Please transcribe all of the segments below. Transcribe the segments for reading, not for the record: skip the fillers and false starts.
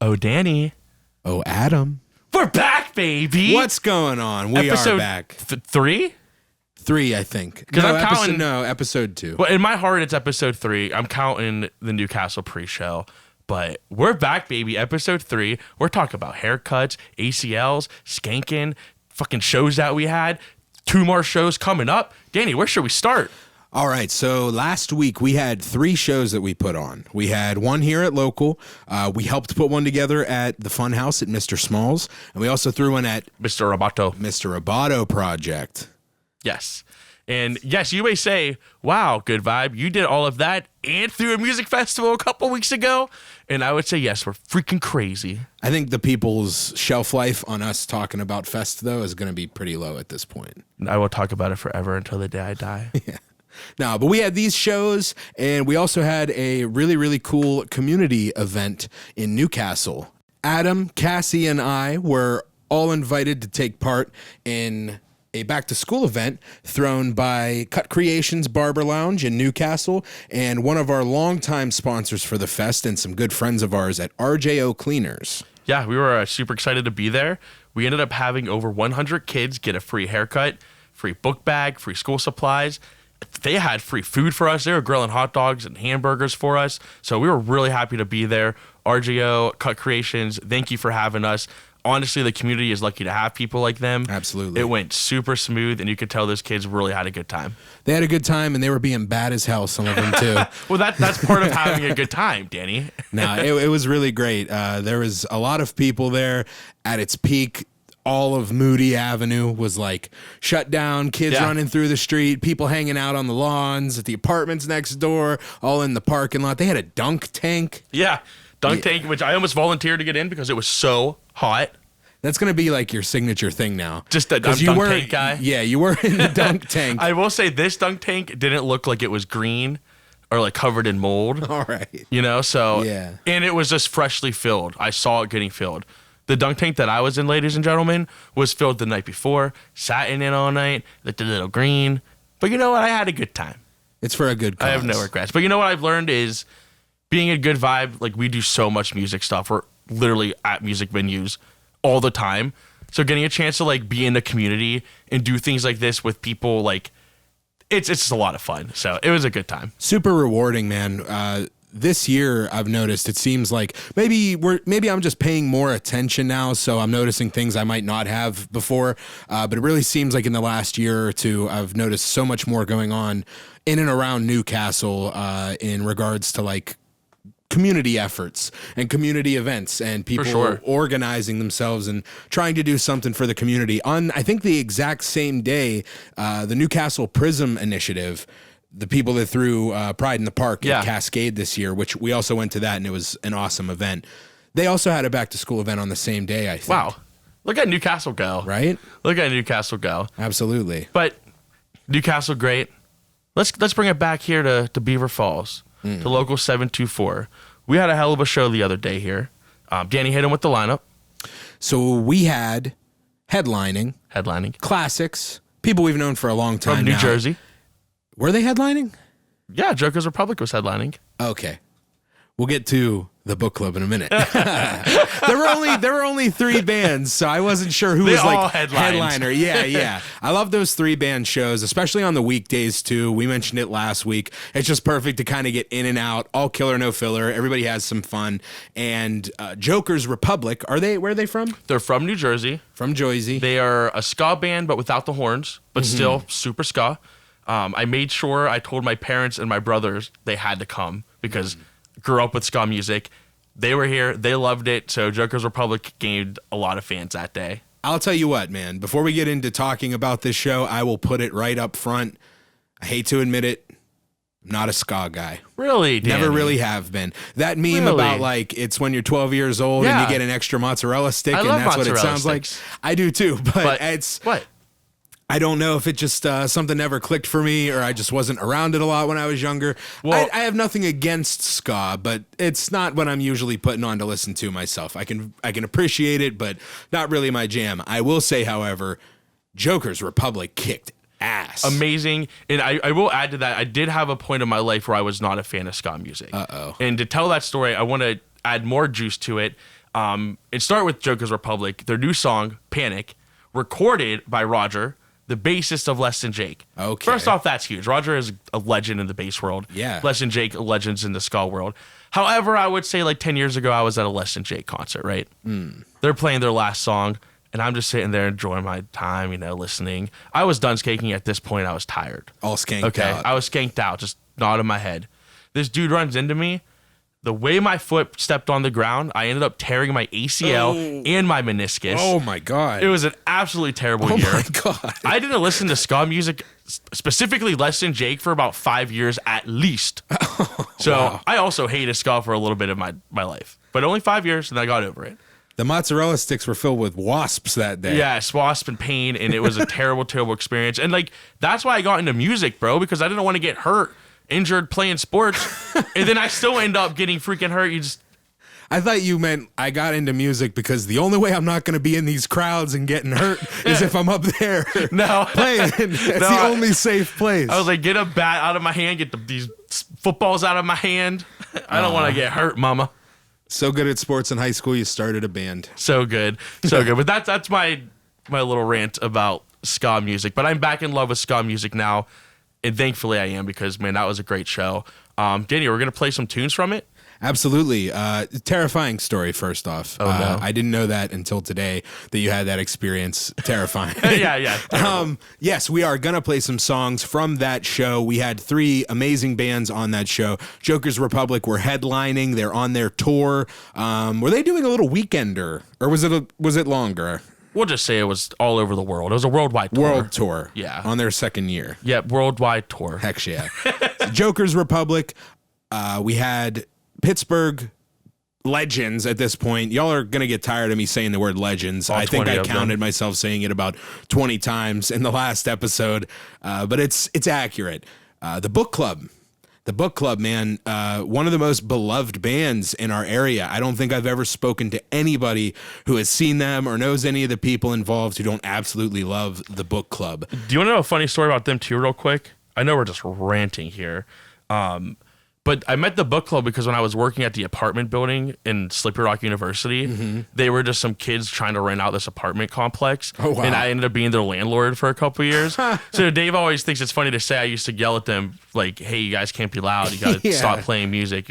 Oh, Danny. Oh, Adam. We're back, baby. What's going on? We Episode are back. 3? 3, I think. Because I'm counting. No, episode 2. Well, in my heart, it's episode 3. I'm counting the Newcastle pre-show. But we're back, baby. Episode 3. We're talking about haircuts, ACLs, skanking, fucking shows that we had. 2 more shows coming up. Danny, where should we start? All right, so last week we had 3 shows that we put on. We had one here at Local. We helped put one together at the Funhouse at Mr. Smalls. And we also threw one at Mr. Roboto. Mr. Roboto Project. Yes. And yes, you may say, wow, good vibe. You did all of that and threw a music festival a couple weeks ago. And I would say, yes, we're freaking crazy. I think the people's shelf life on us talking about Fest, though, is going to be pretty low at this point. I will talk about it forever until the day I die. Yeah. No, but we had these shows, and we also had a really, really cool community event in Newcastle. Adam, Cassie, and I were all invited to take part in a back-to-school event thrown by Cut Creations Barber Lounge in Newcastle and one of our longtime sponsors for the fest and some good friends of ours at RJO Cleaners. Yeah, we were super excited to be there. We ended up having over 100 kids get a free haircut, free book bag, free school supplies. They had free food for us. They were grilling hot dogs and hamburgers for us. So we were really happy to be there. RJO, Cut Creations, thank you for having us. Honestly, the community is lucky to have people like them. Absolutely. It went super smooth, and you could tell those kids really had a good time. They had a good time, and they were being bad as hell, some of them, too. Well, that's part of having a good time, Danny. No, it was really great. There was a lot of people there at its peak. All of Moody Avenue was like shut down, kids running through the street, people hanging out on the lawns at the apartments next door, all in the parking lot. They had a dunk tank. Yeah, dunk tank, which I almost volunteered to get in because it was so hot. That's going to be like your signature thing now. Just a dunk tank guy. Yeah, you were in the dunk tank. I will say this dunk tank didn't look like it was green or like covered in mold. All right. You know, so, yeah. And it was just freshly filled. I saw it getting filled. The dunk tank that I was in, ladies and gentlemen, was filled the night before. Sat in it all night, looked a little green. But you know what? I had a good time. It's for a good cause. I have no regrets. But you know what I've learned is being a good vibe, like we do so much music stuff. We're literally at music venues all the time. So getting a chance to like be in the community and do things like this with people, like it's just a lot of fun. So it was a good time. Super rewarding, man. This year, I've noticed it seems like maybe I'm just paying more attention now, so I'm noticing things I might not have before. But it really seems like in the last year or two, I've noticed so much more going on in and around Newcastle in regards to like community efforts and community events and people organizing themselves and trying to do something for the community. On, I think, the exact same day, the Newcastle Prism Initiative, the people that threw Pride in the Park at Ska-D this year, which we also went to that, and it was an awesome event. They also had a back-to-school event on the same day, I think. Wow. Look at Newcastle go. Right? Look at Newcastle go. Absolutely. But Newcastle, great. Let's bring it back here to Beaver Falls, to Local 724. We had a hell of a show the other day here. Danny hit him with the lineup. So we had headlining. Classics. People we've known for a long time From New Jersey. Were they headlining? Yeah, Joker's Republic was headlining. Okay. We'll get to the book club in a minute. there were only 3 bands, so I wasn't sure who was like headliner. Yeah. I love those 3 band shows, especially on the weekdays too. We mentioned it last week. It's just perfect to kind of get in and out, all killer, no filler. Everybody has some fun. And Joker's Republic, where are they from? They're from New Jersey. From Jersey. They are a ska band, but without the horns, but still super ska. I made sure I told my parents and my brothers they had to come because grew up with ska music. They were here. They loved it. So Joker's Republic gained a lot of fans that day. I'll tell you what, man. Before we get into talking about this show, I will put it right up front. I hate to admit it. I'm not a ska guy. Really, Danny? Never really have been. That meme about like it's when you're 12 years old and you get an extra mozzarella stick and that's what it sounds like. I do too, but it's... What? I don't know if it just something never clicked for me or I just wasn't around it a lot when I was younger. Well, I have nothing against ska, but it's not what I'm usually putting on to listen to myself. I can appreciate it, but not really my jam. I will say, however, Joker's Republic kicked ass. Amazing. And I will add to that, I did have a point in my life where I was not a fan of ska music. Uh-oh. And to tell that story, I want to add more juice to it. It started with Joker's Republic, their new song, Panic, recorded by Roger, the bassist of Less Than Jake. Okay. First off, that's huge. Roger is a legend in the bass world. Yeah. Less Than Jake, legends in the ska world. However, I would say like 10 years ago, I was at a Less Than Jake concert, right? They're playing their last song, and I'm just sitting there enjoying my time, listening. I was done skanking at this point. I was tired. All skanked out. I was skanked out, just nodding my head. This dude runs into me. The way my foot stepped on the ground, I ended up tearing my ACL and my meniscus. Oh my God. It was an absolutely terrible year. Oh my God. I didn't listen to ska music, specifically Less Than Jake, for about 5 years at least. So wow. I also hated ska for a little bit of my life, but only 5 years, and I got over it. The mozzarella sticks were filled with wasps that day. Yes, wasp and pain, and it was a terrible, terrible experience. And like that's why I got into music, bro, because I didn't want to get hurt. Injured playing sports, and then I still end up getting freaking hurt. I thought you meant I got into music because the only way I'm not going to be in these crowds and getting hurt is if I'm up there no. playing. It's the only safe place. I was like, get a bat out of my hand, get these footballs out of my hand. I don't want to get hurt, mama. So good at sports in high school, you started a band. So good. But that's my little rant about ska music. But I'm back in love with ska music now. And thankfully I am, because, man, that was a great show. Danny, we're going to play some tunes from it? Absolutely. Terrifying story, first off. Oh, no. I didn't know that until today, that you had that experience. Terrifying. Yeah. Yes, we are going to play some songs from that show. We had 3 amazing bands on that show. Joker's Republic were headlining. They're on their tour. Were they doing a little weekender, or was it longer? We'll just say it was all over the world. It was a worldwide tour. World tour. Yeah. On their 2nd year. Yeah, worldwide tour. Heck yeah. Joker's Republic. We had Pittsburgh legends at this point. Y'all are going to get tired of me saying the word legends. I think I counted myself saying it about 20 times in the last episode. But it's accurate. The Book Club. The Book Club, man, one of the most beloved bands in our area. I don't think I've ever spoken to anybody who has seen them or knows any of the people involved who don't absolutely love the Book Club. Do you want to know a funny story about them too, real quick? I know we're just ranting here. But I met the Book Club because when I was working at the apartment building in Slippery Rock University, they were just some kids trying to rent out this apartment complex. Oh, wow. And I ended up being their landlord for a couple of years. So Dave always thinks it's funny to say I used to yell at them like, hey, you guys can't be loud. You got to stop playing music.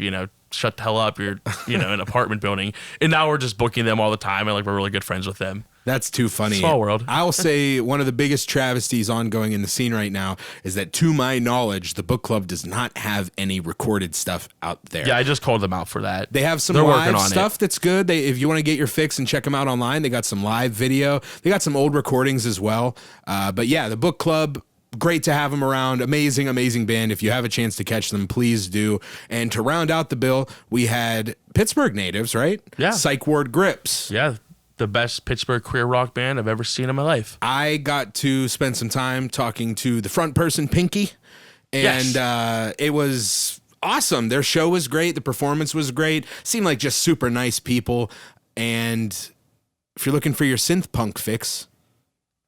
Shut the hell up. You're, in an apartment building. And now we're just booking them all the time. And we're really good friends with them. That's too funny. Small world. I'll say one of the biggest travesties ongoing in the scene right now is that, to my knowledge, the Book Club does not have any recorded stuff out there. Yeah, I just called them out for that. They have some live stuff that's good. If you want to get your fix and check them out online, they got some live video. They got some old recordings as well. But yeah, the Book Club, great to have them around. Amazing, amazing band. If you have a chance to catch them, please do. And to round out the bill, we had Pittsburgh natives, right? Yeah. Psych Ward Grips. Yeah. The best Pittsburgh queer rock band I've ever seen in my life. I got to spend some time talking to the front person, Pinky, and it was awesome. Their show was great. The performance was great. Seemed like just super nice people. And if you're looking for your synth punk fix,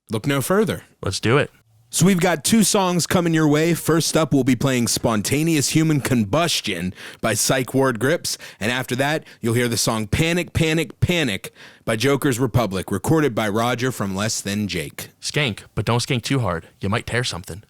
look no further. Let's do it. So we've got 2 songs coming your way. First up, we'll be playing Spontaneous Human Combustion by Psych Ward Grips. And after that, you'll hear the song Panic, Panic, Panic by Joker's Republic, recorded by Roger from Less Than Jake. Skank, but don't skank too hard. You might tear something.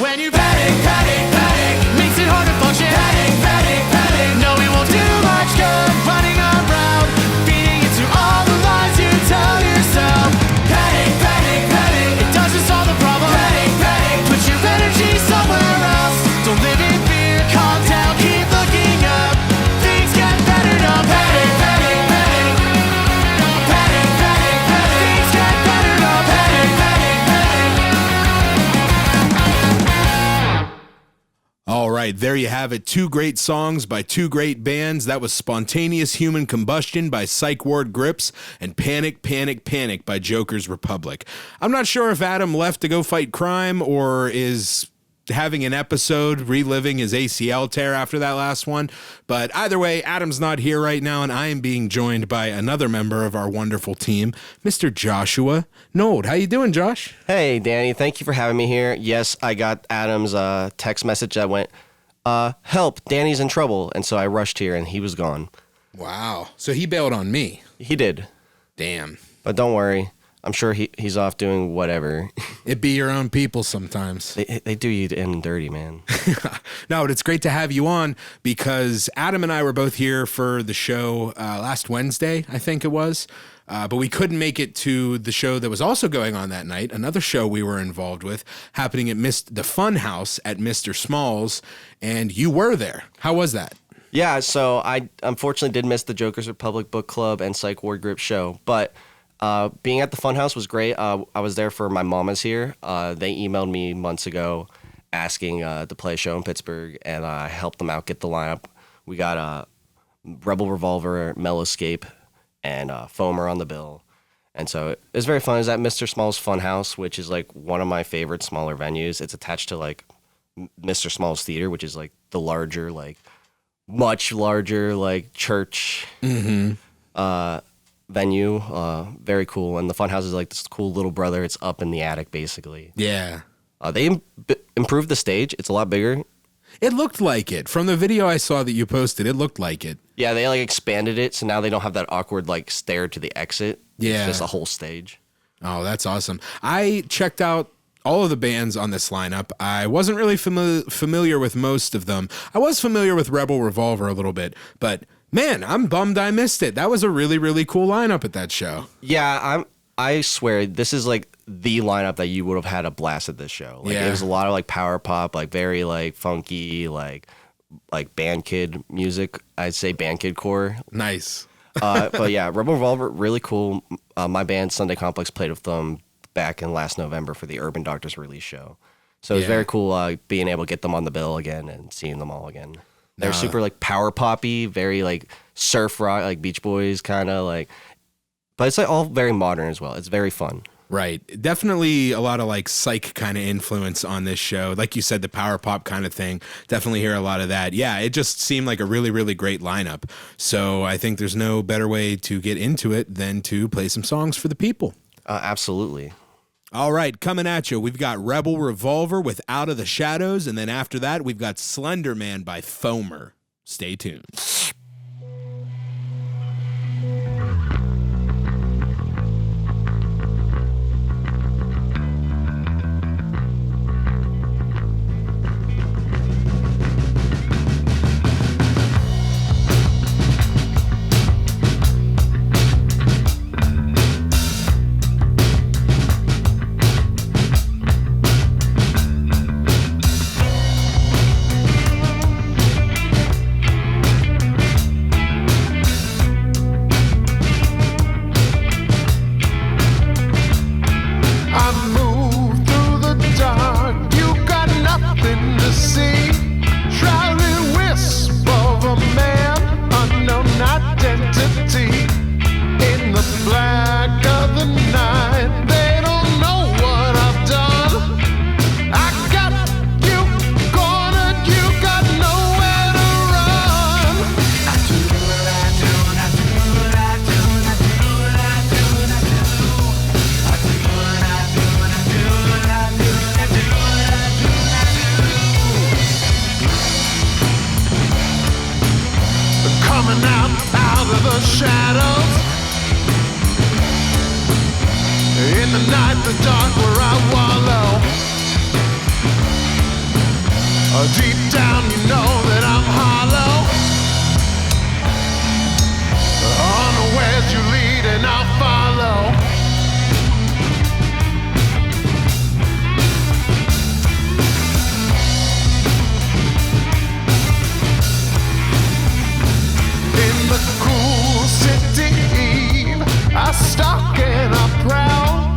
When you panic, makes it hard to function. Panic, no, it won't do much good. Running around, feeding into all the lies you tell yourself. Panic, it doesn't solve the problem. Panic, put your energy somewhere else. Don't live in fear, calm down, keep looking up. Things get better, no panic. Things get better, no panic. All right, there you have it. Two great songs by two great bands. That was Spontaneous Human Combustion by Psych Grips and Panic, Panic, Panic by Joker's Republic. I'm not sure if Adam left to go fight crime or is having an episode reliving his ACL tear after that last one. But either way, Adam's not here right now, and I am being joined by another member of our wonderful team, Mr. Joshua Nold. How you doing, Josh? Hey, Danny. Thank you for having me here. Yes, I got Adam's text message that went, help, Danny's in trouble. And so I rushed here, and he was gone. Wow. So he bailed on me. He did. Damn. But don't worry. I'm sure he's off doing whatever. It be your own people sometimes. They do you in dirty, man. No, but it's great to have you on because Adam and I were both here for the show last Wednesday, I think it was. But we couldn't make it to the show that was also going on that night, another show we were involved with, happening at the Funhouse at Mr. Small's, and you were there. How was that? Yeah, so I unfortunately did miss the Joker's Republic Book Club and Psych Grip show, but being at the Funhouse was great. I was there for My Mama's Here. They emailed me months ago asking to play a show in Pittsburgh, and I helped them out get the lineup. We got Rebel Revolver, Mellowscape, and Foamer on the bill. And so it was very fun. It was at Mr. Small's Funhouse, which is like one of my favorite smaller venues. It's attached to like Mr. Small's Theater, which is like the larger, like much larger, like church venue. Very cool. And the Funhouse is like this cool little brother. It's up in the attic, basically. Yeah. They improved the stage. It's a lot bigger. It looked like it. From the video I saw that you posted, it looked like it. Yeah, they like expanded it, so now they don't have that awkward like stair to the exit. Yeah. It's just a whole stage. Oh, that's awesome. I checked out all of the bands on this lineup. I wasn't really familiar with most of them. I was familiar with Rebel Revolver a little bit, but man, I'm bummed I missed it. That was a really, really cool lineup at that show. Yeah, I swear this is like the lineup that you would have had a blast at this show. Like Yeah. it was a lot of like power pop, like very like funky, like band kid music. I'd say band kid core. Nice. But yeah, Rebel Revolver, really cool. My band Sunday Complex played with them back in last November for the Urban Doctors release show. So it was Yeah. very cool being able to get them on the bill again and seeing them all again. They're super like power poppy, very like surf rock, like Beach Boys kind of like, but it's like all very modern as well. It's very fun. Right. Definitely a lot of like Psych kind of influence on this show. Like you said, the power pop kind of thing. Definitely hear a lot of that. Yeah, it just seemed like a really, really great lineup. So I think there's no better way to get into it than to play some songs for the people. Absolutely. All right, coming at you, we've got Rebel Revolver with Out of the Shadows, and then after that, we've got Slender Man by Foamer. Stay tuned. Deep down you know that I'm hollow. Unawares you lead and I'll follow. In the cool city eve, I stalk and I prowl.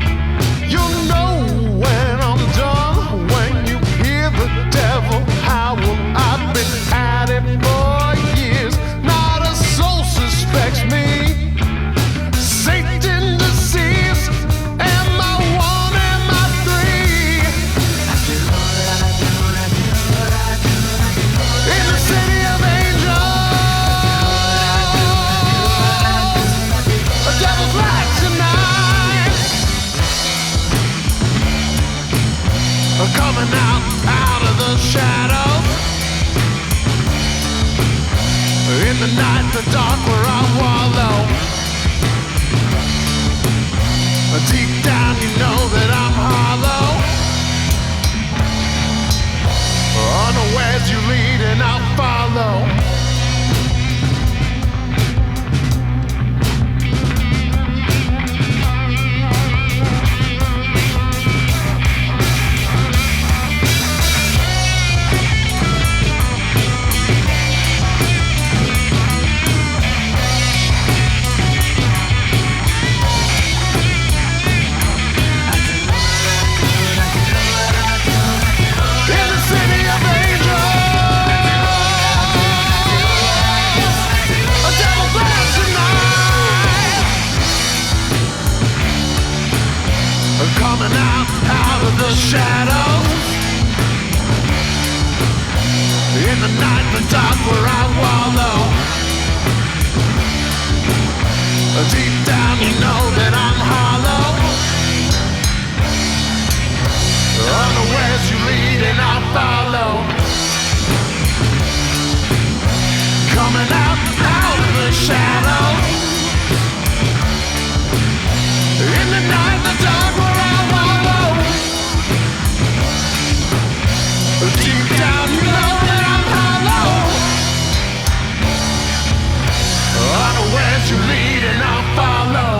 You'll know when I'm done, when you hear the devil howl. I've been at it for years, not a soul suspects me. Satan deceives, am I one, am I three? In the city of angels, a devil's light tonight. Coming out of the shadows. In the night, the dark where I wallow. Deep down you know that I'm hollow. Unawares you lead and I'll follow. In the city of angels, a devil dance tonight. Coming out of the shadows. In the night, the dark where I wallow. Deep down you know that I'm hollow. Unawares you lead and I'll follow. Coming out of the shadows. In the night, the dark where I wallow. Deep down you know that I'm hollow. Unawares you lead and I'll follow.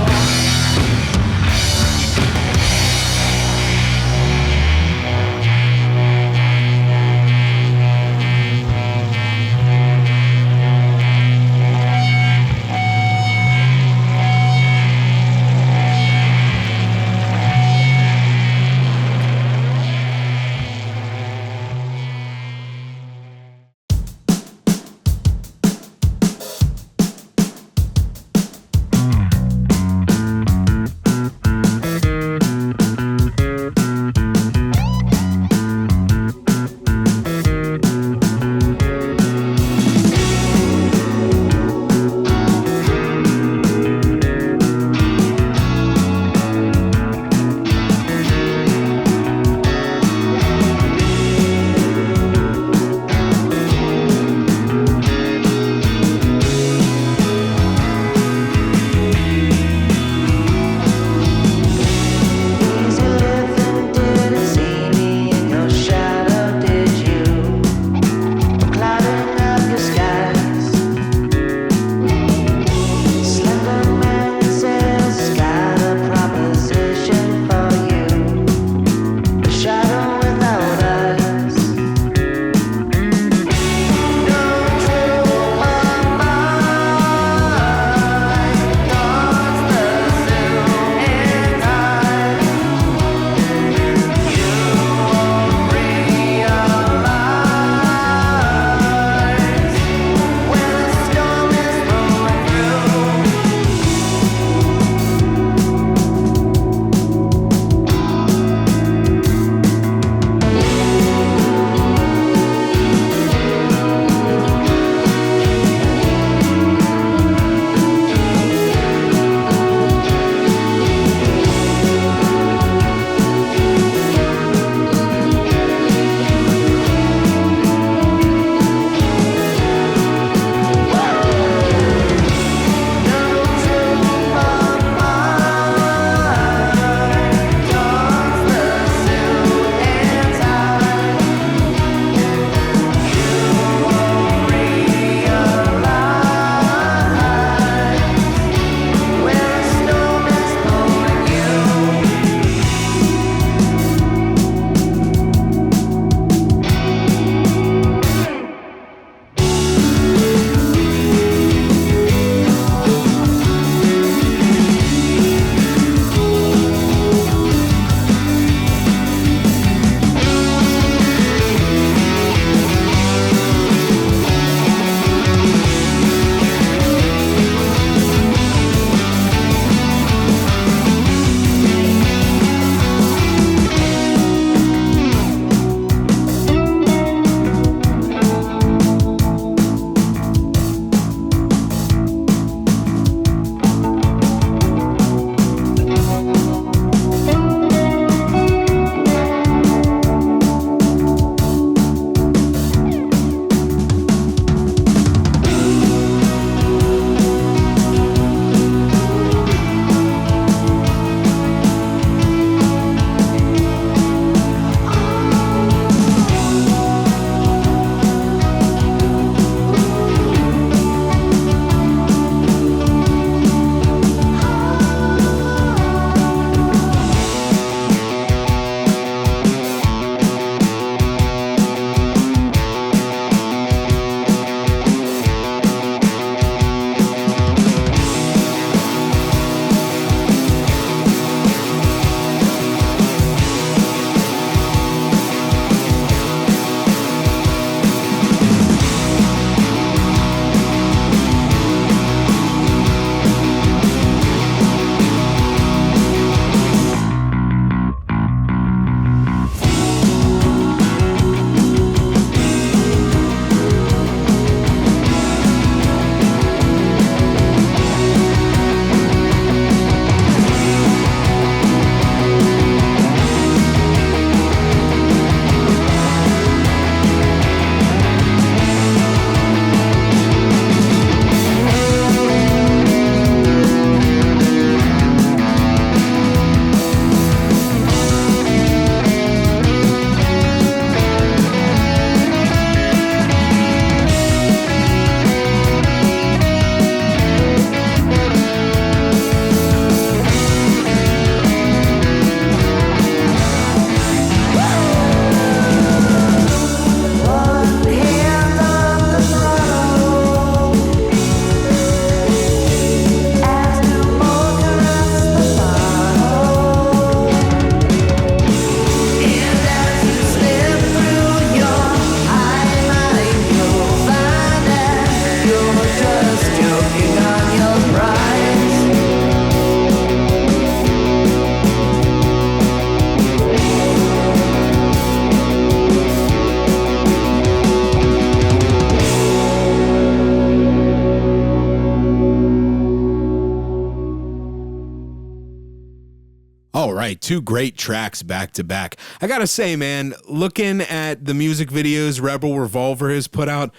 right. Two great tracks back to back. I gotta say, man, looking at the music videos Revolver has put out,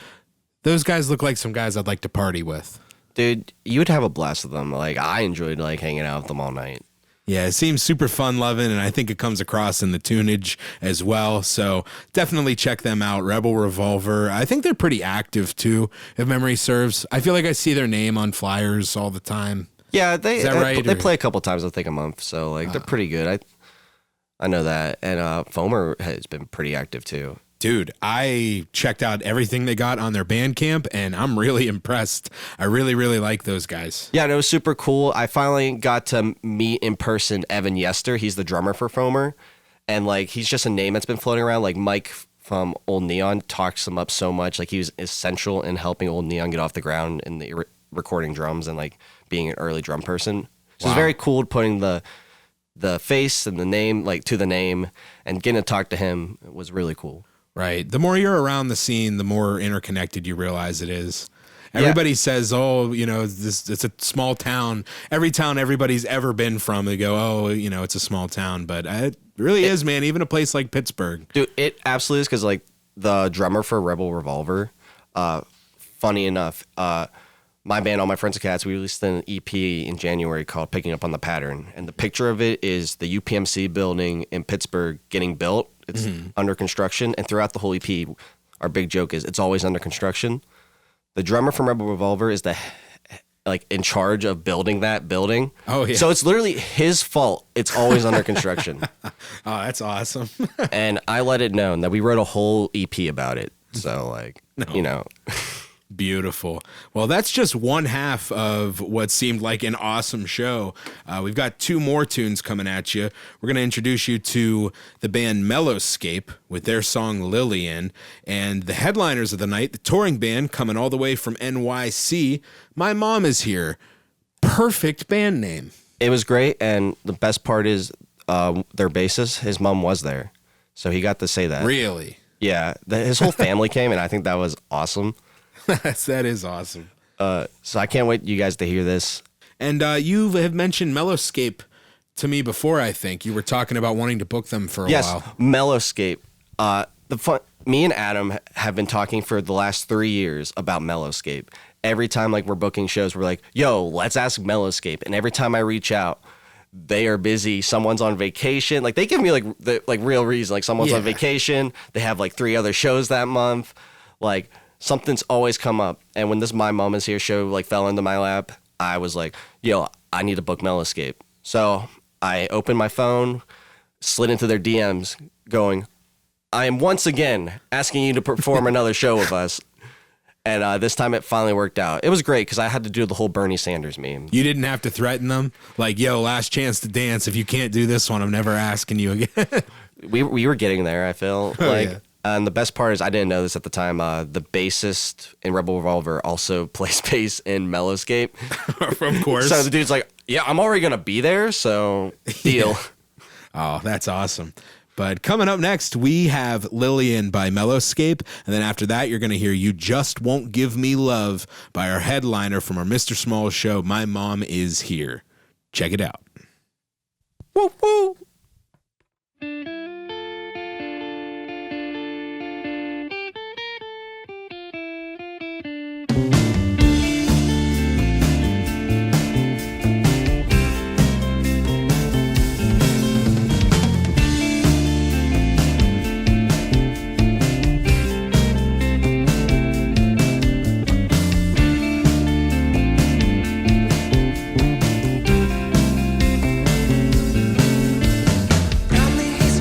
those guys look like some guys I'd like to party with. Dude, you would have a blast with them. Like, I enjoyed like hanging out with them all night. Yeah, it seems super fun loving, and I think it comes across in the tunage as well. So definitely check them out, Revolver. I think they're pretty active too, if memory serves. I feel like I see their name on flyers all the time. Yeah, Is that right, they or- play a couple times, I think, a month. So like they're pretty good. I know that. And Foamer has been pretty active too. Dude, I checked out everything they got on their Bandcamp, and I'm really impressed. I really, really like those guys. Yeah, and it was super cool. I finally got to meet in person Evan Yester. He's the drummer for Foamer. And like he's just a name that's been floating around. Like Mike from Old Neon talks him up so much. Like he was essential in helping Old Neon get off the ground in the recording drums and like being an early drum person. So Wow. it's very cool putting the face and the name like to the name and getting to talk to him was really cool. Right. The more you're around the scene, the more interconnected you realize it is. Everybody says, oh, you know, it's a small town. Every town everybody's ever been from, they go, oh, you know, it's a small town. But it really is, man. Even a place like Pittsburgh. Dude, it absolutely is because like the drummer for Revolver, funny enough, my band, All My Friends Are Cats, we released an EP in January called Picking Up on the Pattern. And the picture of it is the UPMC building in Pittsburgh getting built. It's under construction. And throughout the whole EP, our big joke is it's always under construction. The drummer from Revolver is like in charge of building that building. Oh, yeah. So it's literally his fault. It's always under construction. Oh, that's awesome. And I let it known that we wrote a whole EP about it. So like, you know. Beautiful. Well, that's just one half of what seemed like an awesome show. We've got two more tunes coming at you. We're going to introduce you to the band Mellowscape with their song Lillian, and the headliners of the night, the touring band coming all the way from NYC. My Mom Is Here. Perfect band name. It was great, and the best part is their bassist, his mom was there. So he got to say that. Really? Yeah. His whole family came, and I think that was awesome. That is awesome. So I can't wait you guys to hear this. And you have mentioned Mellowscape to me before, I think. You were talking about wanting to book them for a while. Mellowscape. Me and Adam have been talking for the last 3 years about Mellowscape. Every time like we're booking shows, we're like, yo, let's ask Mellowscape. And every time I reach out, they are busy. Someone's on vacation. Like they give me like the real reason. Like someone's on vacation. They have like 3 other shows that month. Like something's always come up. And when this My Mom Is Here show like fell into my lap, I was like, yo, I need to book Mellowscape. So I opened my phone, slid into their DMs going, I am once again asking you to perform another show with us. And this time it finally worked out. It was great because I had to do the whole Bernie Sanders meme. You didn't have to threaten them? Like, yo, last chance to dance. If you can't do this one, I'm never asking you again. We were getting there, I feel. Yeah. And the best part is I didn't know this at the time. The bassist in Revolver also plays bass in Mellowscape. Of course. So the dude's like, yeah, I'm already going to be there, so deal. Oh, that's awesome. But coming up next, we have Lillian by Mellowscape. And then after that, you're going to hear You Just Won't Give Me Love by our headliner from our Mr. Small show, My Mom Is Here. Check it out. Woo, woo. He's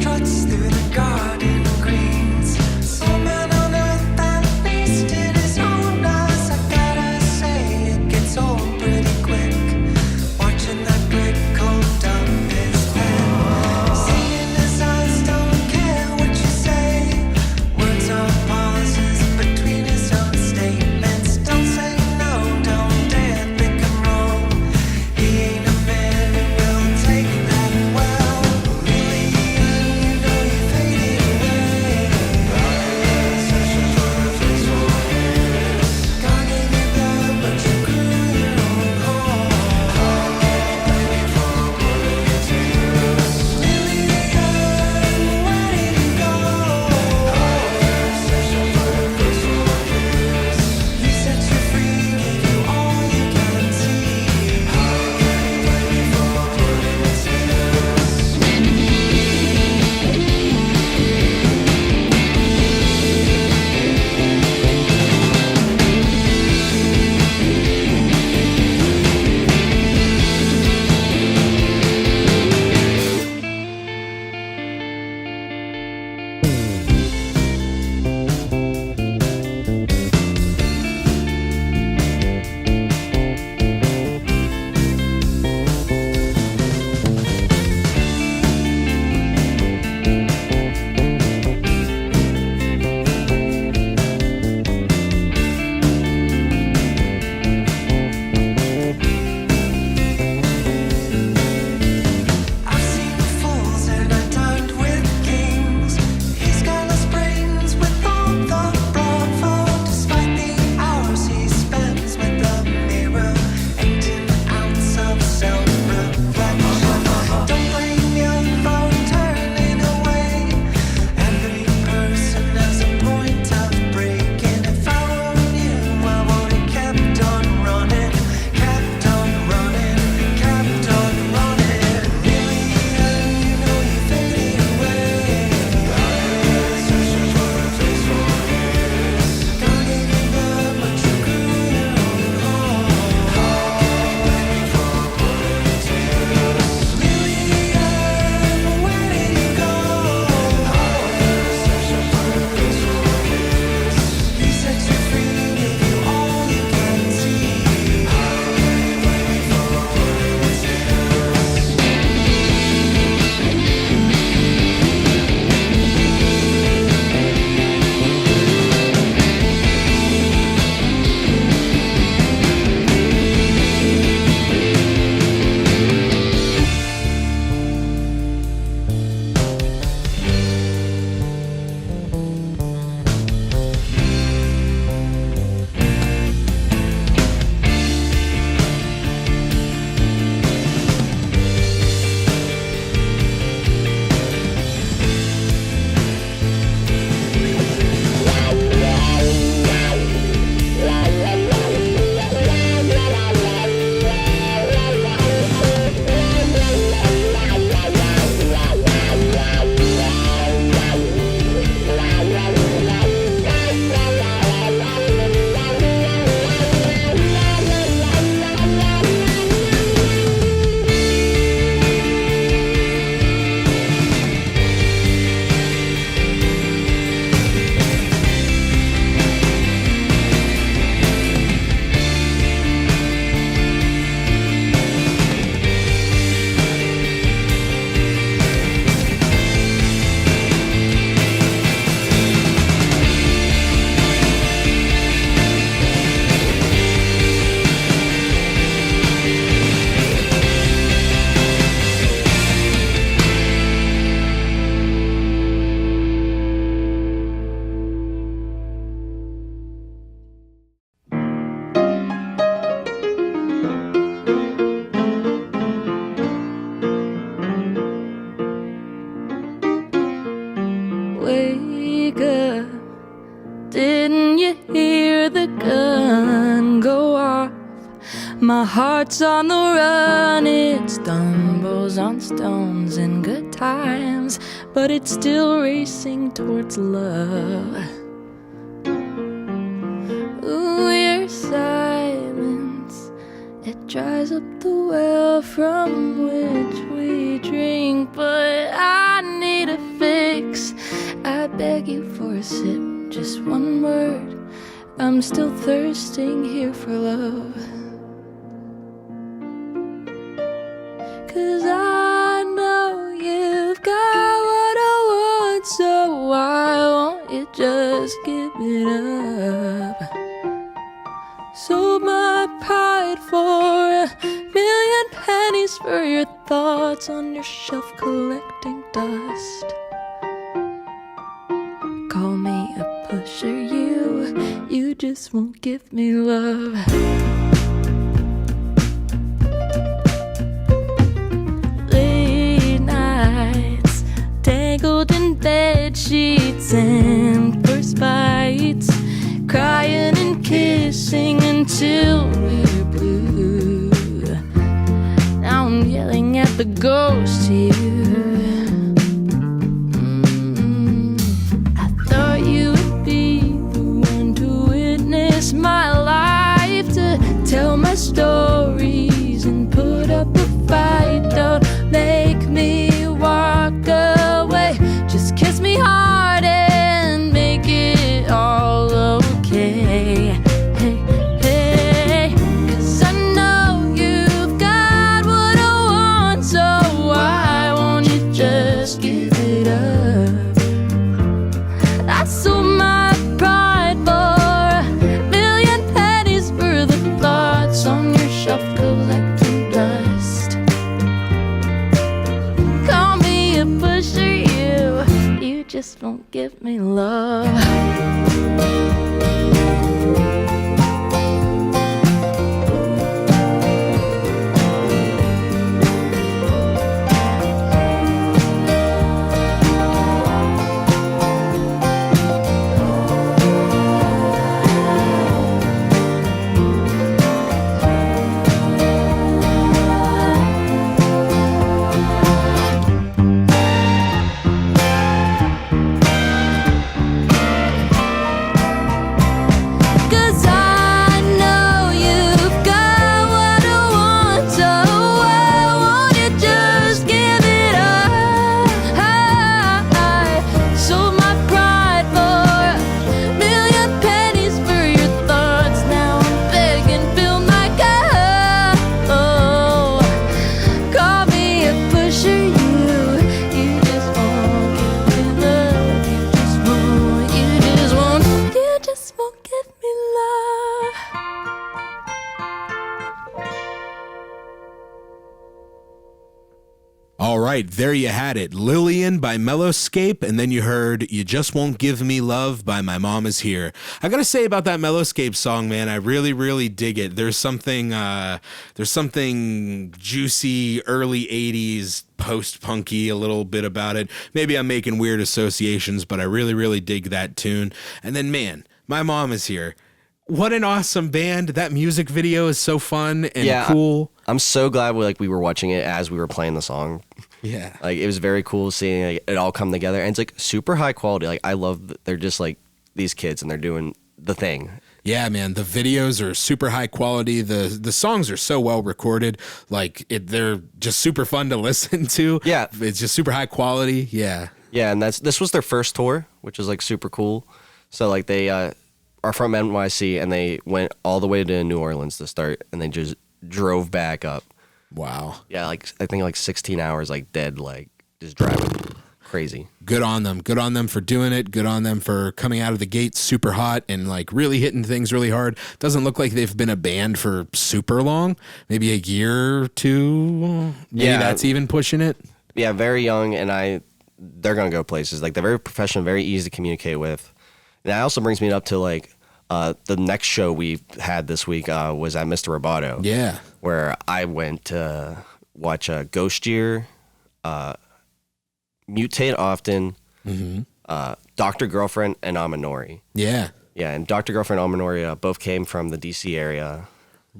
wake up? Didn't you hear the gun go off? My heart's on the run, it stumbles on stones in good times, but it's still racing towards love. Ooh, your silence, it dries up the well from which we drink, but I need a fix. I beg you for a sip, just one word. I'm still thirsting here for love. 'Cause I know you've got what I want, so why won't you just give it up? Sold my pride for $1,000,000 pennies for your thoughts on your shelf collecting dust. Call me a pusher, you just won't give me love. Late nights, tangled in bed sheets and first bites, crying and kissing until we're blue. Now I'm yelling at the ghost here. I thought you would be the one to witness my life, to tell my stories and put up a fight. Don't make me walk away, just kiss me hard and make it all okay. Hey, hey, 'cause I know you've got what I want, so why won't you just give it up? I sold my pride for $1,000,000 pennies for the thoughts on your shelf collecting dust. Call me a pusher, you just won't give me love. All right, there you had it. Lillian by Mellowscape, and then you heard You Just Won't Give Me Love by My Mom Is Here. I gotta say about that Mellowscape song, man, I really, really dig it. There's something juicy, early 80s, post-punky a little bit about it. Maybe I'm making weird associations, but I really, really dig that tune. And then, man, My Mom Is Here. What an awesome band. That music video is so fun and cool. I'm so glad we were watching it as we were playing the song. Yeah. Like, it was very cool seeing it all come together. And it's like super high quality. Like, I love that they're just like these kids and they're doing the thing. Yeah, man. The videos are super high quality. The songs are so well recorded. Like, they're just super fun to listen to. Yeah. It's just super high quality. Yeah. Yeah, and this was their first tour, which is like super cool. So like they are from NYC and they went all the way to New Orleans to start, and they just drove back up. Wow. Yeah, like I think like 16 hours, like dead, like just driving crazy. Good on them. Good on them for doing it. Good on them for coming out of the gate super hot and like really hitting things really hard. Doesn't look like they've been a band for super long. Maybe a year or two. Maybe that's even pushing it. Yeah, very young, and they're gonna go places. Like, they're very professional, very easy to communicate with. And that also brings me up to like the next show we had this week was at Mr. Roboto. Yeah. Where I went to watch Ghost Year, Mutate often, Dr. Girlfriend and Aminori. Yeah. Yeah, and Dr. Girlfriend and Aminori both came from the DC area.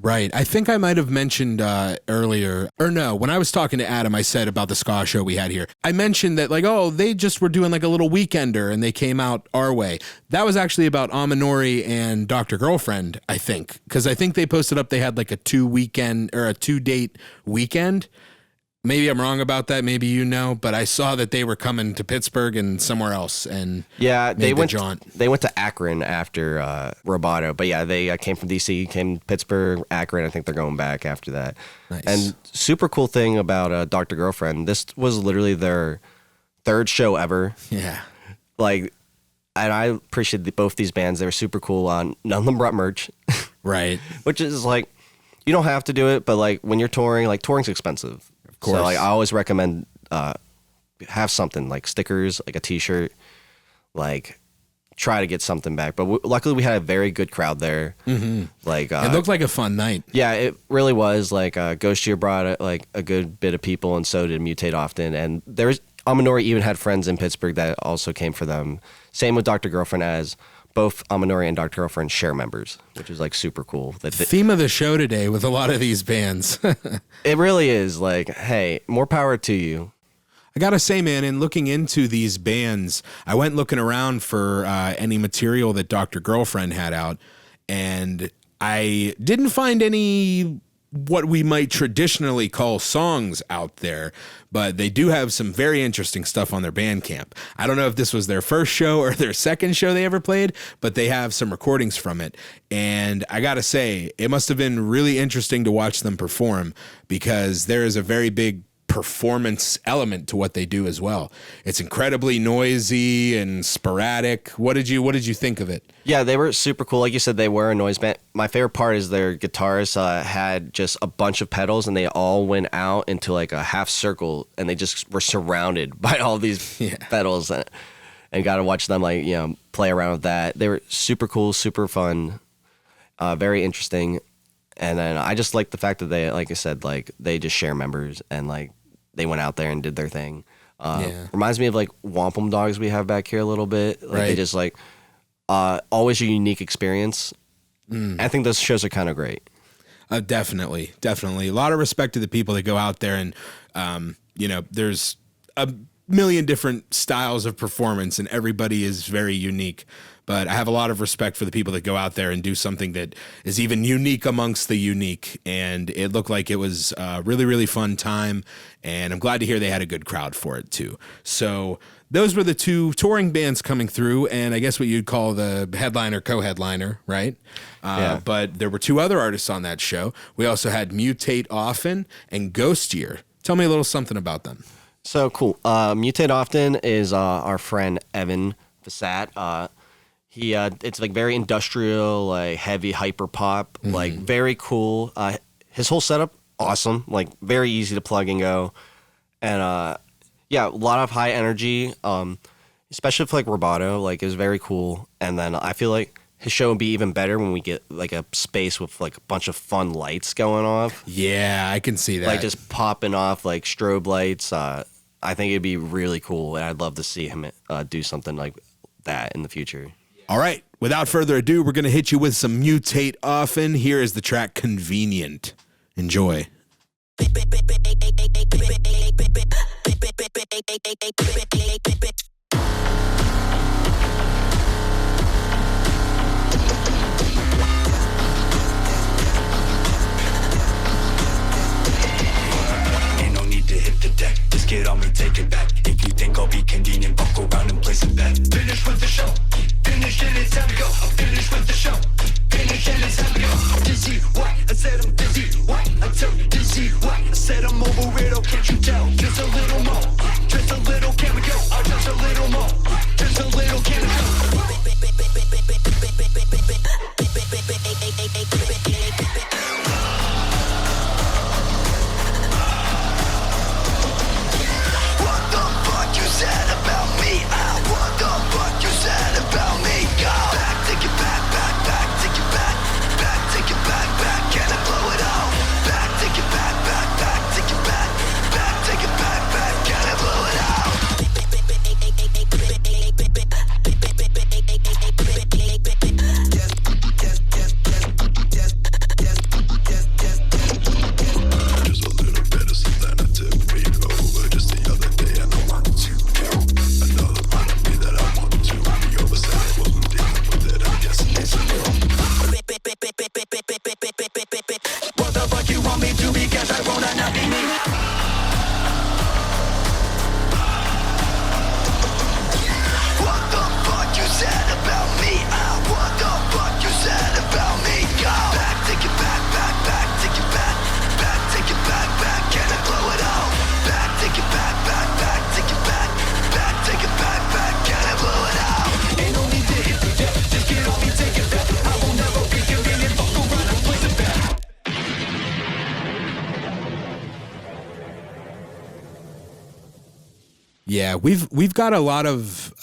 Right. I think I might have mentioned earlier, or no, when I was talking to Adam, I said about the ska show we had here. I mentioned that, like, oh, they just were doing like a little weekender and they came out our way. That was actually about Aminori and Dr. Girlfriend, I think, because I think they posted up they had like a 2-date weekend. Maybe I'm wrong about that. Maybe you know, but I saw that they were coming to Pittsburgh and somewhere else, and they went to Akron after Roboto, but yeah, they came from DC, came to Pittsburgh, Akron. I think they're going back after that. Nice. And super cool thing about Dr. Girlfriend, this was literally their third show ever. Yeah, like, and I appreciate both these bands. They were super cool. None of them brought merch, right? Which is like, you don't have to do it, but like when you're touring, like touring's expensive. Course. So like I always recommend have something like stickers, like a T-shirt, like try to get something back. But luckily we had a very good crowd there. Mm-hmm. Like it looked like a fun night. Yeah, it really was. Like Ghost Year brought like a good bit of people, and so did Mutate often. And there's Aminori even had friends in Pittsburgh that also came for them. Same with Dr. Girlfriend, as both Aminori and Dr. Girlfriend share members, which is like super cool. The theme of the show today with a lot of these bands. It really is like, hey, more power to you. I gotta say, man, in looking into these bands, I went looking around for any material that Dr. Girlfriend had out, and I didn't find any what we might traditionally call songs out there, but they do have some very interesting stuff on their Bandcamp. I don't know if this was their first show or their second show they ever played, but they have some recordings from it. And I gotta say, it must have been really interesting to watch them perform, because there is a very big performance element to what they do as well. It's incredibly noisy and sporadic. What did you think of it? Yeah, they were super cool. Like you said, they were a noise band. My favorite part is their guitarists had just a bunch of pedals, and they all went out into like a half circle, and they just were surrounded by all these pedals, and got to watch them like, you know, play around with that. They were super cool, super fun, very interesting. And then I just like the fact that they, like I said, like they just share members, and like they went out there and did their thing. Reminds me of like Wampum Dogs we have back here a little bit. Like they just like always a unique experience. I think those shows are kind of great. Definitely. A lot of respect to the people that go out there, and you know, there's a million different styles of performance, and everybody is very unique. But I have a lot of respect for the people that go out there and do something that is even unique amongst the unique. And it looked like it was a really, really fun time. And I'm glad to hear they had a good crowd for it too. So those were the two touring bands coming through, and I guess what you'd call the headliner, co-headliner, right? Yeah. But there were two other artists on that show. We also had Mutate Often and Ghost Year. Tell me a little something about them. So cool. Mutate Often is our friend Evan Fassat. It's like very industrial, like heavy hyper pop, like very cool. His whole setup, awesome, like very easy to plug and go. And a lot of high energy, especially for like Roboto, like is very cool. And then I feel like his show would be even better when we get like a space with like a bunch of fun lights going off. Yeah, I can see that. Like just popping off like strobe lights. I think it'd be really cool, and I'd love to see him do something like that in the future. All right, without further ado, we're going to hit you with some Mutate Often. Here is the track Convenient. Enjoy. Ain't no need to hit the deck, just get on me, take it back. If you think I'll be convenient, buck around and place a bet. Finish with the show. Finish and it's time to go. I'm finished with the show. Finish and it's time to go. I'm dizzy, what? I said I'm dizzy, what? I tell you dizzy, what? I said I'm over it, oh can't you tell? Just a little more, just a little, can we go? Oh, just Yeah, we've got a lot of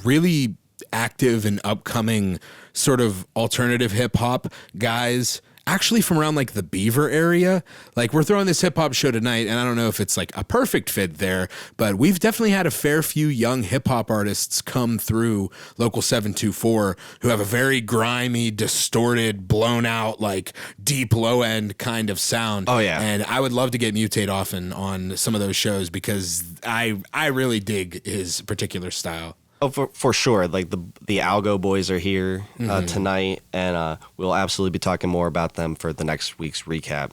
really active and upcoming sort of alternative hip hop guys, actually from around like the Beaver area. Like we're throwing this hip hop show tonight, and I don't know if it's like a perfect fit there, but we've definitely had a fair few young hip hop artists come through Local 724 who have a very grimy, distorted, blown out, like deep low end kind of sound. Oh yeah. And I would love to get Mutate often on some of those shows because I really dig his particular style. Oh, for sure. Like the Algo boys are here tonight, and we'll absolutely be talking more about them for the next week's recap.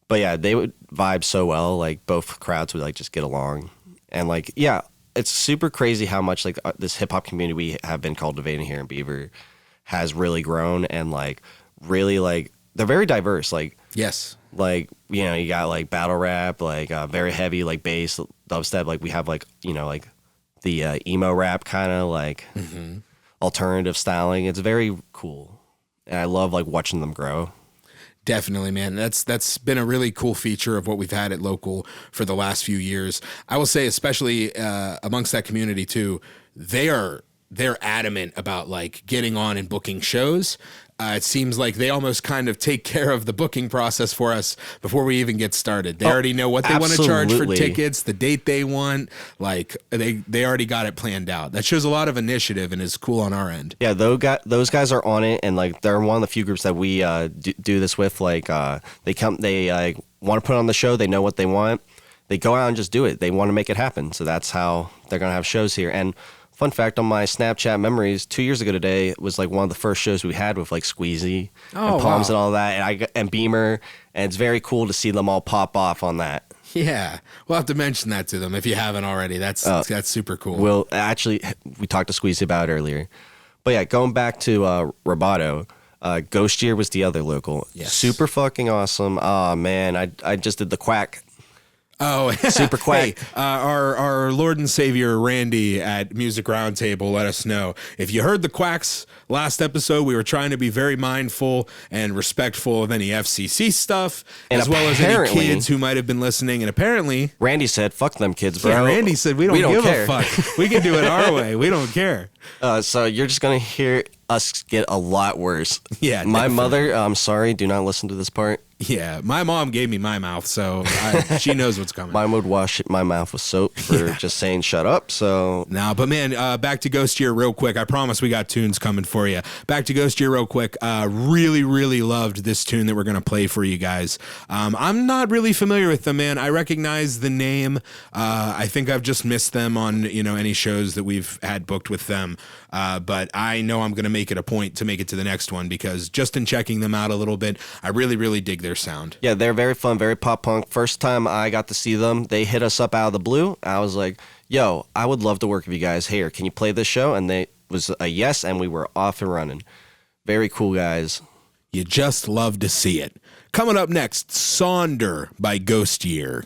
But yeah, they would vibe so well. Like both crowds would like just get along, and like yeah, it's super crazy how much like this hip hop community we have been cultivating here in Beaver has really grown, and like really like they're very diverse. Like Yes. like you know you got like battle rap, like very heavy like bass dubstep. Like we have like you know like the emo rap kind of like alternative styling. It's very cool, and I love like watching them grow. Definitely, man. That's been a really cool feature of what we've had at Local for the last few years. I will say, especially amongst that community too, they're adamant about like getting on and booking shows. It seems like they almost kind of take care of the booking process for us before we even get started. They already know what they want to charge for absolutely. tickets, the date they want. Like they already got it planned out. That shows a lot of initiative and is cool on our end. Yeah, those guys are on it, and like they're one of the few groups that we do this with. Like they want to put on the show. They know what they want. They go out and just do it. They want to make it happen. So that's how they're gonna have shows here. And fun fact on my Snapchat memories, 2 years ago today was like one of the first shows we had with like Squeezy and Palms and all that, and Beamer, and it's very cool to see them all pop off on that. Yeah, we'll have to mention that to them if you haven't already. That's super cool. Well, actually, we talked to Squeezy about it earlier, but yeah, going back to Roboto. Ghost Year was the other local. Yes. Super fucking awesome. Oh man, I just did the quack. Oh, Super quack. Hey, our Lord and Savior Randy at Music Roundtable let us know. If you heard the quacks last episode, we were trying to be very mindful and respectful of any FCC stuff, And as well as any apparently- kids who might have been listening. And apparently, Randy said, "Fuck them kids, bro." yeah, Randy said we don't give care. a fuck. We can do it our way. We don't care. So you're just gonna hear us get a lot worse. Yeah, My definitely. mother, I'm sorry, do not listen to this part. Yeah, my mom gave me my mouth, so she knows what's coming. Mine would wash my mouth with soap for just saying shut up. So No, but man, back to Ghost Year real quick. I promise we got tunes coming for you. Back to Ghost Year real quick. Really, really loved this tune that we're going to play for you guys. I'm not really familiar with them, man. I recognize the name. I think I've just missed them on, any shows that we've had booked with them. But I know I'm going to make it a point to make it to the next one because just in checking them out a little bit, I really, really dig their sound. yeah, they're very fun, very pop punk. First time I got to see them, they hit us up out of the blue. I was like, yo, I would love to work with you guys. Here, can you play this show? And they was a yes, and we were off and running. Very cool guys. You just love to see it. Coming up next, Sonder by Ghost Year.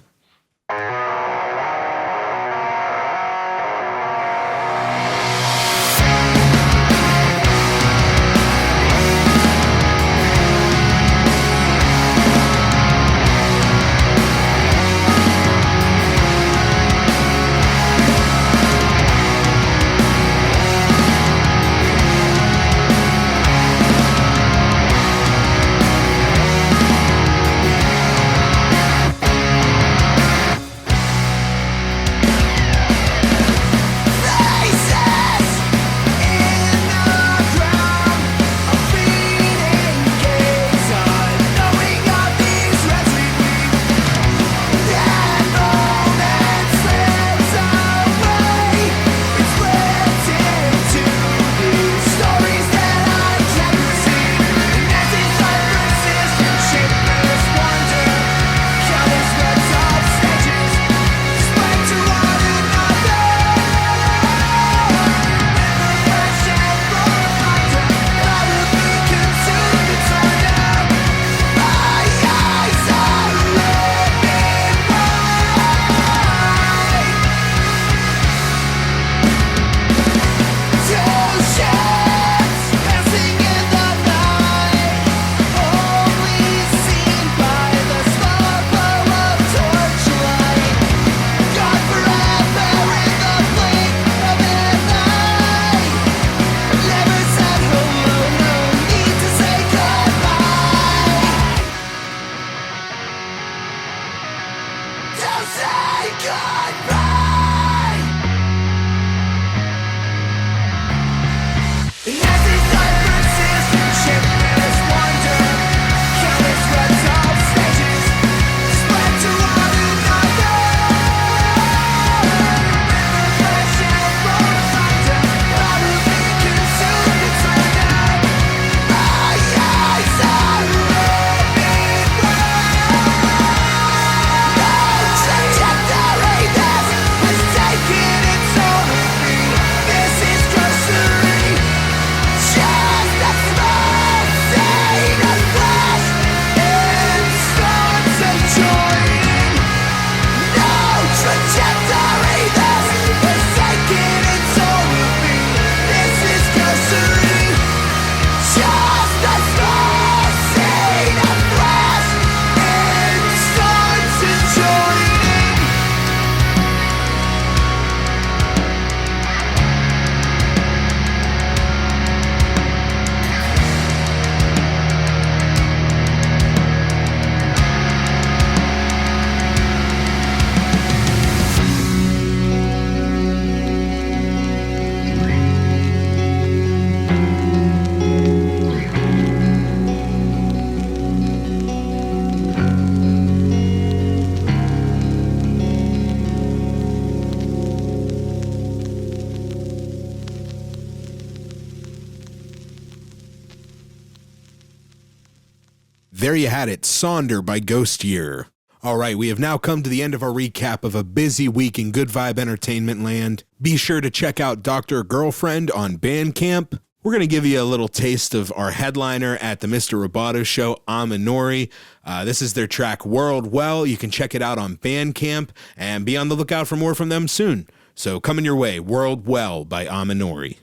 There you had it, Sonder by Ghost Year. All right, we have now come to the end of our recap of a busy week in Good Vibe Entertainment land. Be sure to check out Dr. Girlfriend on Bandcamp. We're going to give you a little taste of our headliner at the Mr. Roboto show, Aminori. This is their track, World Well. You can check it out on Bandcamp and be on the lookout for more from them soon. So coming your way, World Well by Aminori.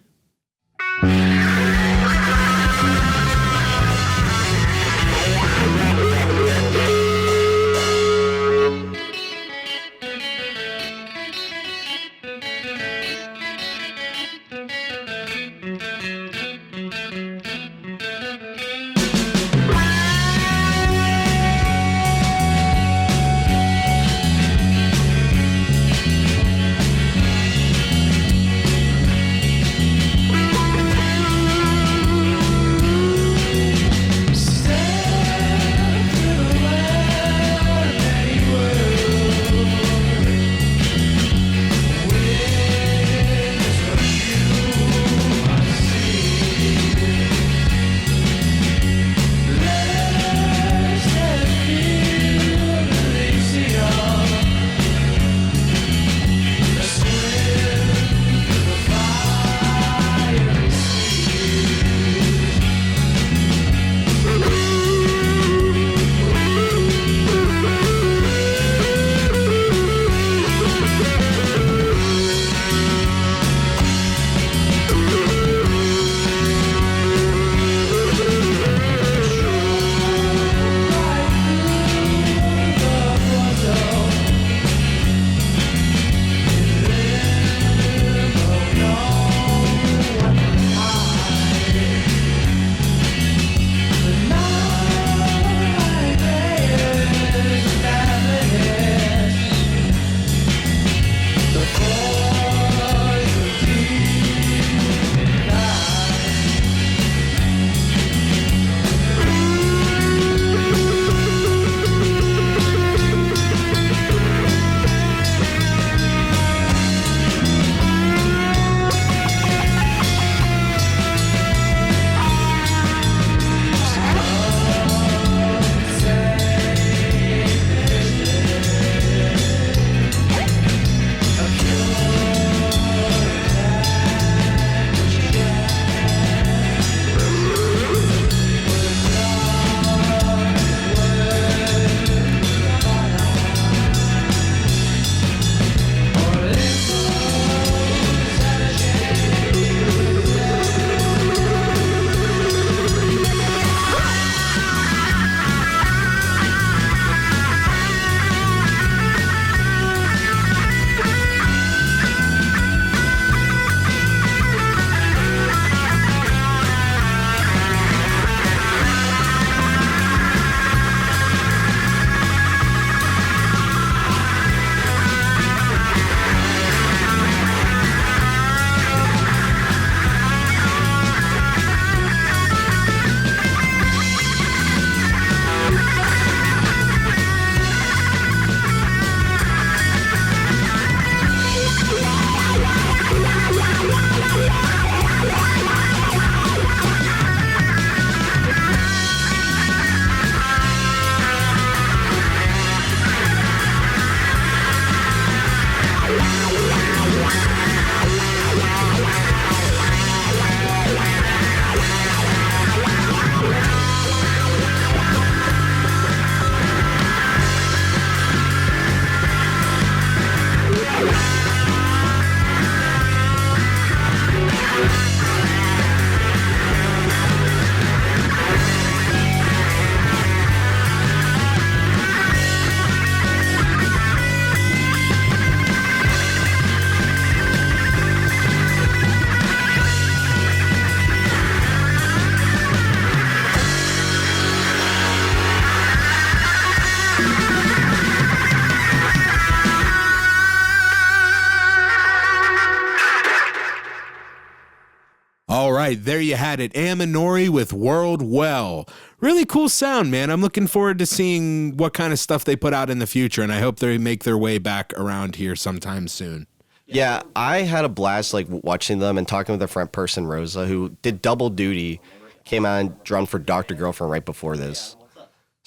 All right, there you had it. Aminori with World Well. Really cool sound, man. I'm looking forward to seeing what kind of stuff they put out in the future, and I hope they make their way back around here sometime soon. Yeah, I had a blast like watching them and talking with their front person, Rosa, who did double duty, came out and drummed for Dr. Girlfriend right before this.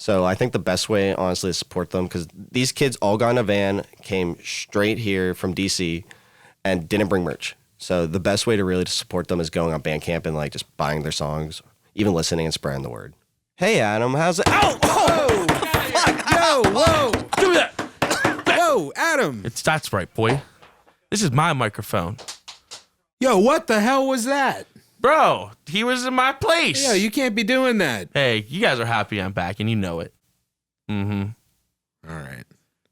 So I think the best way, honestly, to support them, because these kids all got in a van, came straight here from DC, and didn't bring merch. So the best way to really to support them is going on Bandcamp and like just buying their songs, even listening and spreading the word. Hey, Adam, how's it? Ow! Whoa! Yo, whoa! Do that. Whoa, Adam! That's right, boy. This is my microphone. Yo, what the hell was that? Bro, he was in my place. Yo, you can't be doing that. Hey, you guys are happy I'm back, and you know it. All right.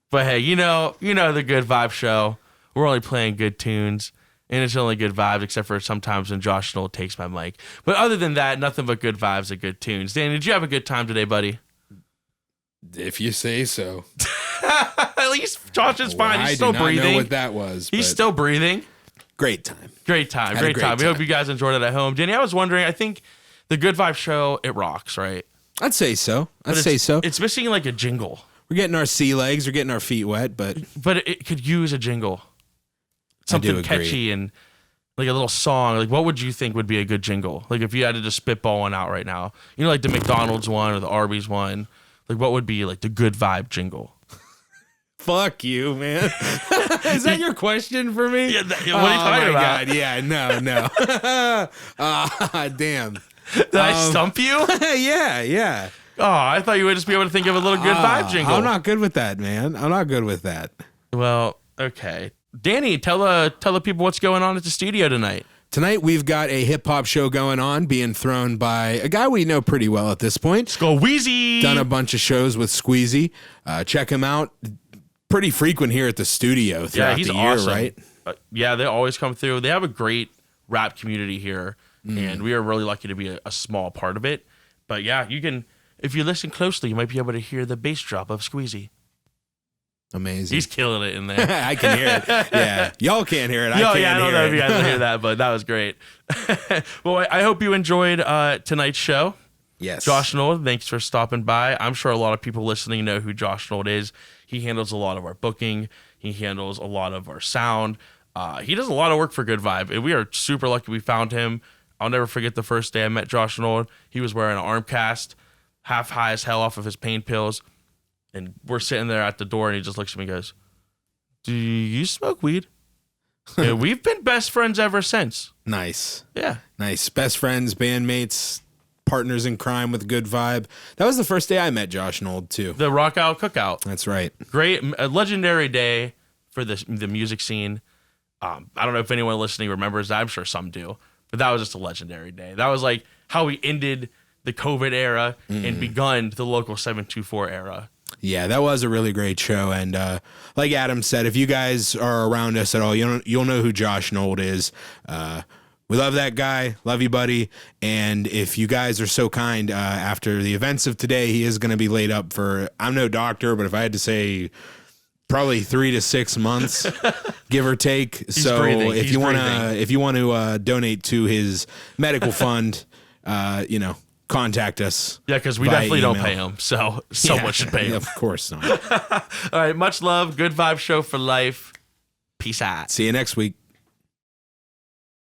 But hey, you know the Good Vibe Show. We're only playing good tunes, and it's only good vibes, except for sometimes when Josh Nold takes my mic. But other than that, nothing but good vibes and good tunes. Dan, did you have a good time today, buddy? If you say so. At least Josh is fine. He's still I did not breathing. know what that was. He's but still breathing. great time. Great time. Had a Great great time. We time. hope you guys enjoyed it at home. Danny, I was wondering, I think the Good Vibe Show, it rocks, right? I'd say so. But It's missing like a jingle. We're getting our sea legs. We're getting our feet wet, but But it could use a jingle. I do Something agree. catchy and like a little song. Like, what would you think would be a good jingle? Like, if you had to just spitball one out right now, you know, like the McDonald's one or the Arby's one. Like, what would be like the Good Vibe jingle? fuck you, man. Is that your question for me? Yeah, what are you talking about? God. Yeah, no. Damn. Did I stump you? yeah. Oh, I thought you would just be able to think of a little Good Vibe jingle. I'm not good with that, man. I'm not good with that. Well, okay. Danny, tell the people what's going on at the studio tonight. Tonight we've got a hip hop show going on, being thrown by a guy we know pretty well at this point. Go Wheezy. Done a bunch of shows with Squeezy. Check him out. Pretty frequent here at the studio throughout he's the year, awesome. right? Yeah, they always come through. They have a great rap community here, and we are really lucky to be a small part of it. But yeah, you can, if you listen closely, you might be able to hear the bass drop of Squeezy. Amazing. He's killing it in there. I can hear it. Yeah. Y'all can't hear it. I I can't don't hear know it. if you guys can hear that, but that was great. Well, I hope you enjoyed tonight's show. Yes. Josh Nold, thanks for stopping by. I'm sure a lot of people listening know who Josh Nold is. He handles a lot of our booking. He handles a lot of our sound. He does a lot of work for Good Vibe, and we are super lucky we found him. I'll never forget the first day I met Josh Nold. He was wearing an arm cast, half high as hell off of his pain pills, and we're sitting there at the door, and he just looks at me and goes, "Do you smoke weed?" And we've been best friends ever since. Nice. Yeah. Nice. Best friends, bandmates, partners in crime with Good Vibe. That was the first day I met Josh Nold, too. The Rock Out Cookout. That's right. Great, a legendary day for the music scene. I don't know if anyone listening remembers that. I'm sure some do. But that was just a legendary day. That was like how we ended the COVID era and begun the local 724 era. Yeah, that was a really great show. And like Adam said, if you guys are around us at all, you'll know who Josh Nold is. We love that guy. Love you, buddy. And if you guys are so kind, after the events of today, he is going to be laid up for, I'm no doctor, but if I had to say, probably 3 to 6 months, give or take. So breathing. if you want to donate to his medical fund, contact us. Yeah, because we via definitely don't email. pay him. So someone should pay him. Of course not. All right, much love. Good Vibe Show for life. Peace out. See you next week.